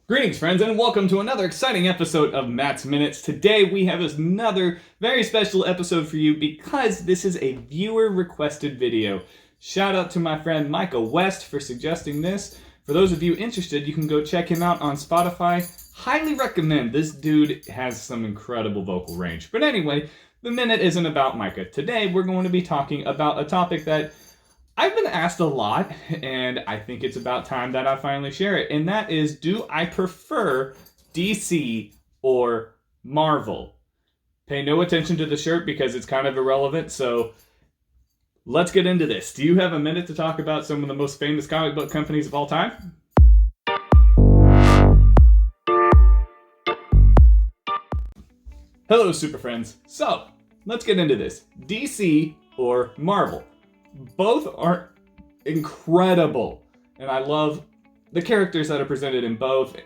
Greetings, friends, and welcome to another exciting episode of Matt's Minutes. Today we have another very special episode for you because this is a viewer-requested video. Shout out to my friend Micah West for suggesting this. For those of you interested, you can go check him out on Spotify. Highly recommend. This dude has some incredible vocal range. But anyway, the minute isn't about Micah. Today we're going to be talking about a topic that I've been asked a lot, and I think it's about time that I finally share it, and that is, do I prefer DC or Marvel? Pay no attention to the shirt because it's kind of irrelevant, so let's get into this. Do you have a minute to talk about some of the most famous comic book companies of all time? Hello, super friends. So, let's get into this. DC or Marvel? Both are incredible, and I love the characters that are presented in both,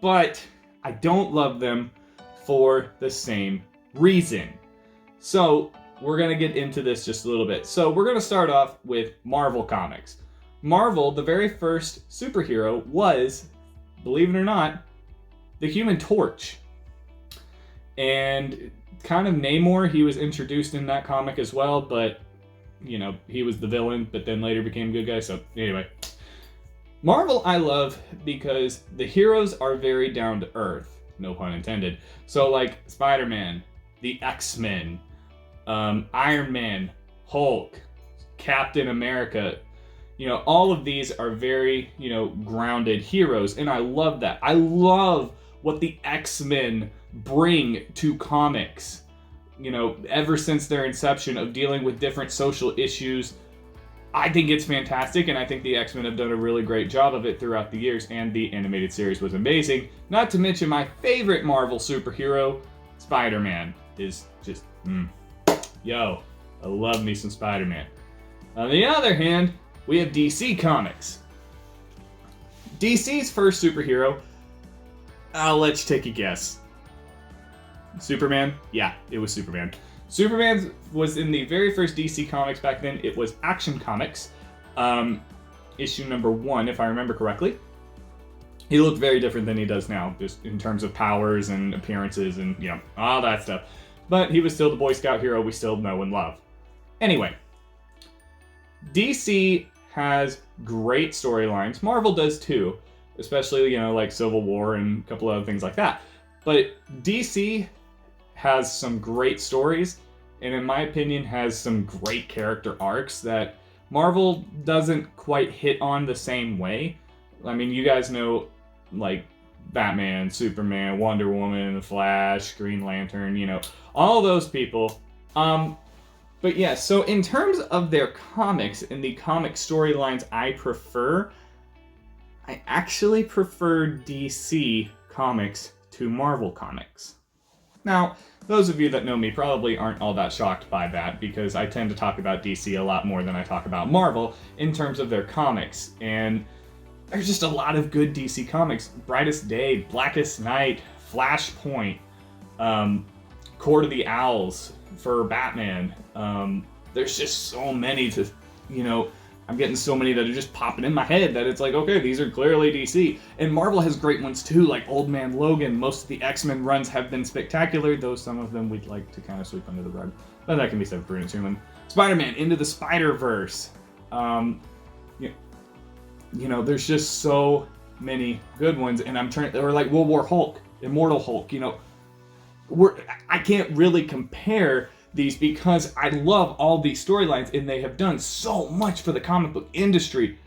but I don't love them for the same reason. So we're going to get into this just a little bit. So we're going to start off with Marvel Comics. Marvel, the very first superhero was, believe it or not, the Human Torch. And kind of Namor, he was introduced in that comic as well, but you know, he was the villain, but then later became a good guy. So anyway, Marvel I love because the heroes are very down to earth, no pun intended. So like Spider-Man, the X-Men, Iron Man, Hulk, Captain America, you know, all of these are very, you know, grounded heroes, and I love that. I love what the X-Men bring to comics. You know, ever since their inception of dealing with different social issues, I think it's fantastic, and I think the X-Men have done a really great job of it throughout the years, and the animated series was amazing. Not to mention my favorite Marvel superhero, Spider-Man, is just, yo, I love me some Spider-Man. On the other hand, we have DC Comics. DC's first superhero, I'll let you take a guess. Superman? Yeah, it was Superman. Superman was in the very first DC Comics back then. It was Action Comics, issue number 1, if I remember correctly. He looked very different than he does now, just in terms of powers and appearances and, you know, all that stuff. But he was still the Boy Scout hero we still know and love. Anyway, DC has great storylines. Marvel does too, especially, you know, like Civil War and a couple other things like that. But DC has some great stories, and in my opinion has some great character arcs that Marvel doesn't quite hit on the same way. I mean, you guys know, like, Batman, Superman, Wonder Woman, The Flash, Green Lantern, you know, all those people. But yeah, so in terms of their comics and the comic storylines I actually prefer DC Comics to Marvel Comics. Now, those of you that know me probably aren't all that shocked by that, because I tend to talk about DC a lot more than I talk about Marvel in terms of their comics, and there's just a lot of good DC comics. Brightest Day, Blackest Night, Flashpoint, Court of the Owls for Batman. There's just so many to, you know, I'm getting so many that are just popping in my head that it's like, okay, these are clearly DC. And Marvel has great ones too, like Old Man Logan. Most of the X-Men runs have been spectacular, though some of them we'd like to kind of sweep under the rug. But that can be said for Inhuman. Spider-Man, Into the Spider-Verse. You know, there's just so many good ones, and or like World War Hulk, Immortal Hulk, you know. I can't really compare these because I love all these storylines, and they have done so much for the comic book industry.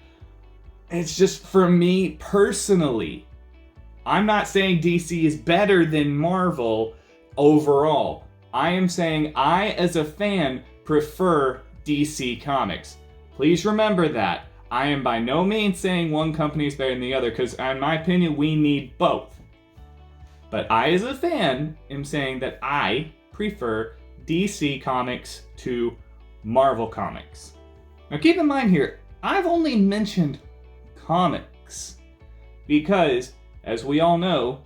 And it's just, for me personally, I'm not saying DC is better than Marvel overall. I am saying I, as a fan, prefer DC Comics. Please remember that. I am by no means saying one company is better than the other, because in my opinion, we need both. But I, as a fan, am saying that I prefer DC Comics to Marvel Comics. Now keep in mind here, I've only mentioned comics because, as we all know,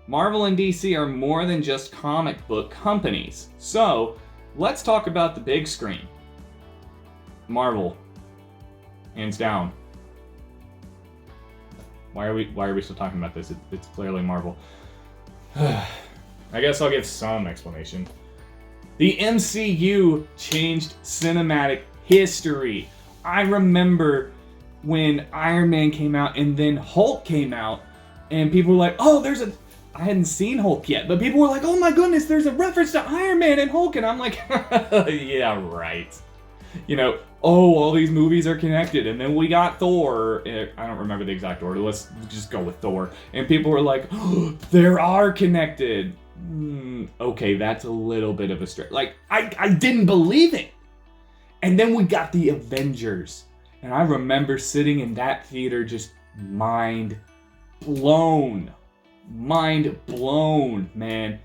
Marvel and DC are more than just comic book companies. So, let's talk about the big screen. Marvel, hands down. Why are we still talking about this? It's clearly Marvel. I guess I'll give some explanation. The MCU changed cinematic history. I remember when Iron Man came out and then Hulk came out, and people were like, oh, I hadn't seen Hulk yet, but people were like, oh my goodness, there's a reference to Iron Man and Hulk, and I'm like, yeah, right. You know, oh, all these movies are connected, and then we got Thor. I don't remember the exact order. Let's just go with Thor. And people were like, oh, they are connected. Okay, that's a little bit of a stretch. Like, I didn't believe it. And then we got the Avengers. And I remember sitting in that theater just mind blown. Mind blown, man.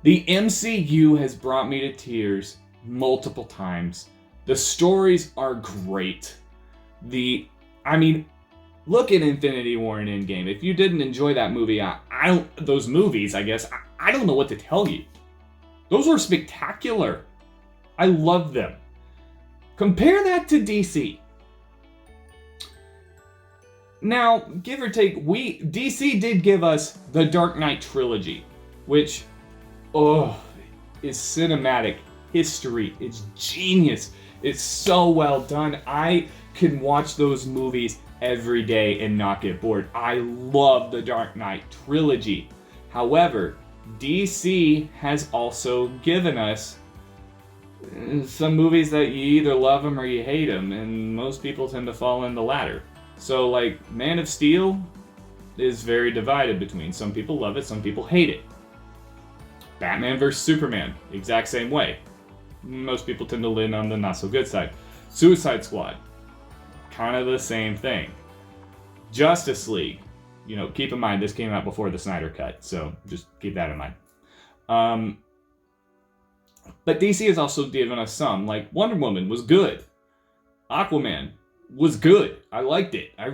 The MCU has brought me to tears multiple times. The stories are great. Look at Infinity War and Endgame. If you didn't enjoy that movie, those movies, I guess, I don't know what to tell you. Those were spectacular. I love them. Compare that to DC. Now, give or take, DC did give us the Dark Knight Trilogy, which, is cinematic history. It's genius. It's so well done. I can watch those movies every day and not get bored. I love the Dark Knight Trilogy. However, DC has also given us some movies that you either love them or you hate them, and most people tend to fall in the latter. So, like, Man of Steel is very divided between. Some people love it, some people hate it. Batman vs. Superman, exact same way. Most people tend to lean on the not-so-good side. Suicide Squad, kind of the same thing. Justice League, keep in mind, this came out before the Snyder Cut, so just keep that in mind. But DC has also given us some, like Wonder Woman was good. Aquaman was good. I liked it. I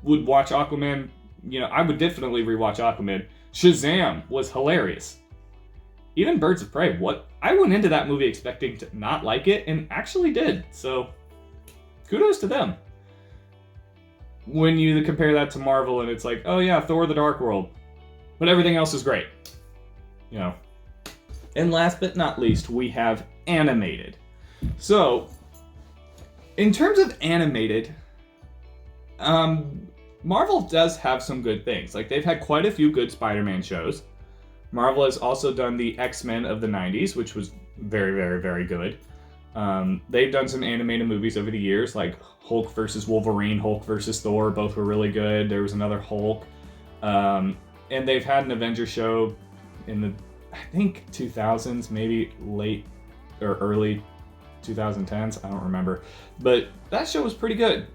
would watch Aquaman, I would definitely rewatch Aquaman. Shazam was hilarious. Even Birds of Prey, I went into that movie expecting to not like it, and actually did, so kudos to them. When you compare that to Marvel, and it's like, oh yeah, Thor the Dark World, but everything else is great. And last but not least, we have animated. So, in terms of animated, Marvel does have some good things. Like, they've had quite a few good Spider-Man shows. Marvel has also done the X-Men of the 90s, which was very, very, very good. They've done some animated movies over the years, like Hulk versus Wolverine, Hulk versus Thor, both were really good. There was another Hulk. And they've had an Avengers show in the, I think, 2000s, maybe late or early 2010s, I don't remember. But that show was pretty good.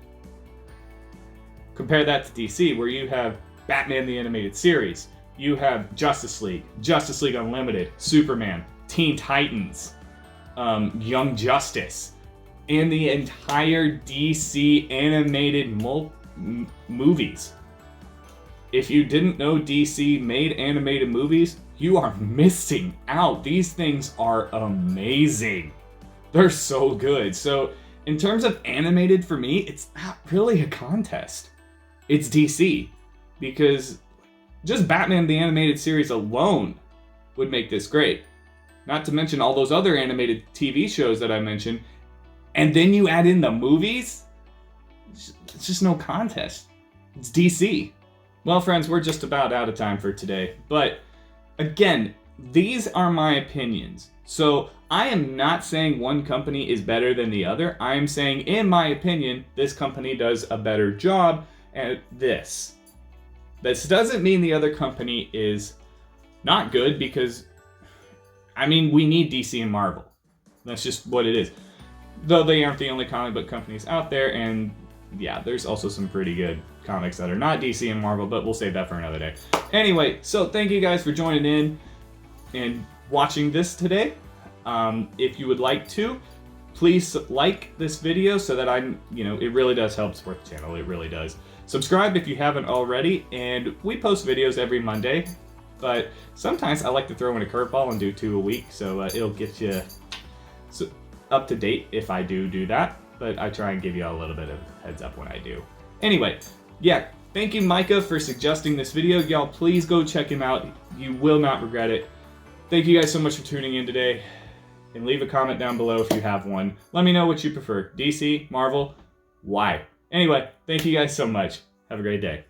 Compare that to DC, where you have Batman the Animated Series, you have Justice League Unlimited, Superman, Teen Titans, Young Justice, and the entire DC animated movies. If you didn't know DC made animated movies, you are missing out. These things are amazing. They're so good. So, in terms of animated, for me, it's not really a contest. It's DC. Because just Batman the Animated Series alone would make this great. Not to mention all those other animated TV shows that I mentioned. And then you add in the movies, it's just no contest. It's DC. Well, friends, we're just about out of time for today. But, again, these are my opinions. So, I am not saying one company is better than the other. I am saying, in my opinion, this company does a better job at this. This doesn't mean the other company is not good, because, we need DC and Marvel. That's just what it is. Though they aren't the only comic book companies out there, and yeah, there's also some pretty good comics that are not DC and Marvel, but we'll save that for another day. Anyway, so thank you guys for joining in and watching this today. If you would like to, please like this video so that it really does help support the channel. It really does. Subscribe if you haven't already, and we post videos every Monday, but sometimes I like to throw in a curveball and do 2 a week, so it'll get you up to date if I do that, but I try and give you a little bit of heads up when I do. Anyway, yeah, Thank you, Micah, for suggesting this video. Y'all, please go check him out. You will not regret it. Thank you guys so much for tuning in today. And leave a comment down below if you have one. Let me know what you prefer. DC, Marvel, why? Anyway, thank you guys so much. Have a great day.